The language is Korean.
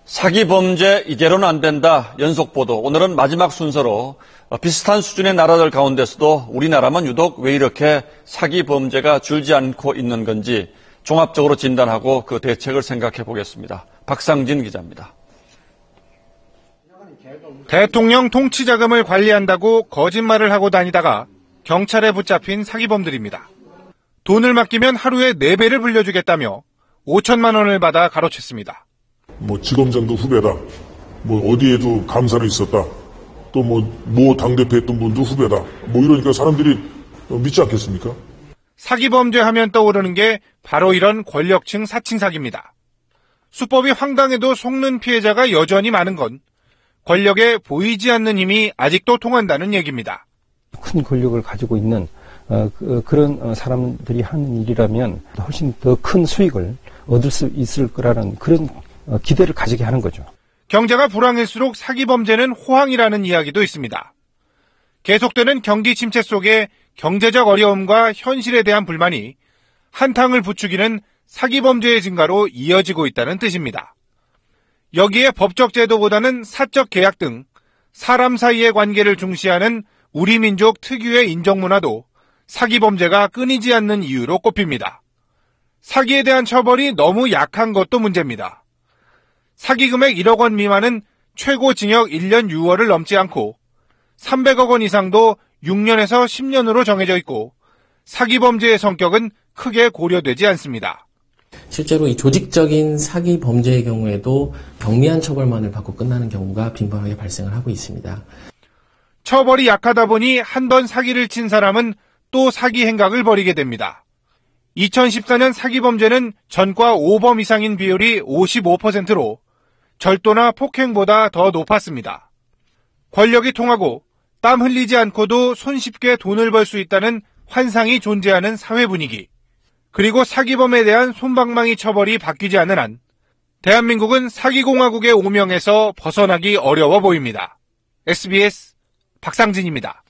사기 범죄 이대로는 안 된다. 연속 보도. 오늘은 마지막 순서로 비슷한 수준의 나라들 가운데서도 우리나라만 유독 왜 이렇게 사기 범죄가 줄지 않고 있는 건지 종합적으로 진단하고 그 대책을 생각해 보겠습니다. 박상진 기자입니다. 대통령 통치 자금을 관리한다고 거짓말을 하고 다니다가 경찰에 붙잡힌 사기범들입니다. 돈을 맡기면 하루에 4배를 불려주겠다며 5천만 원을 받아 가로챘습니다. 지검장도 후배다. 어디에도 감사를 있었다. 또 모 당대표 했던 분도 후배다. 이러니까 사람들이 믿지 않겠습니까? 사기범죄 하면 떠오르는 게 바로 이런 권력층 사칭 사기입니다. 수법이 황당해도 속는 피해자가 여전히 많은 건 권력에 보이지 않는 힘이 아직도 통한다는 얘기입니다. 큰 권력을 가지고 있는 그런 사람들이 하는 일이라면 훨씬 더 큰 수익을 얻을 수 있을 거라는 그런 기대를 가지게 하는 거죠. 경제가 불황일수록 사기범죄는 호황이라는 이야기도 있습니다. 계속되는 경기 침체 속에 경제적 어려움과 현실에 대한 불만이 한탕을 부추기는 사기범죄의 증가로 이어지고 있다는 뜻입니다. 여기에 법적 제도보다는 사적 계약 등 사람 사이의 관계를 중시하는 우리 민족 특유의 인정문화도 사기범죄가 끊이지 않는 이유로 꼽힙니다. 사기에 대한 처벌이 너무 약한 것도 문제입니다. 사기 금액 1억 원 미만은 최고 징역 1년 6월을 넘지 않고 300억 원 이상도 6년에서 10년으로 정해져 있고 사기범죄의 성격은 크게 고려되지 않습니다. 실제로 이 조직적인 사기 범죄의 경우에도 경미한 처벌만을 받고 끝나는 경우가 빈번하게 발생을 하고 있습니다. 처벌이 약하다 보니 한 번 사기를 친 사람은 또 사기 행각을 벌이게 됩니다. 2014년 사기 범죄는 전과 5범 이상인 비율이 55%로 절도나 폭행보다 더 높았습니다. 권력이 통하고 땀 흘리지 않고도 손쉽게 돈을 벌 수 있다는 환상이 존재하는 사회 분위기, 그리고 사기범에 대한 솜방망이 처벌이 바뀌지 않는 한 대한민국은 사기공화국의 오명에서 벗어나기 어려워 보입니다. SBS 박상진입니다.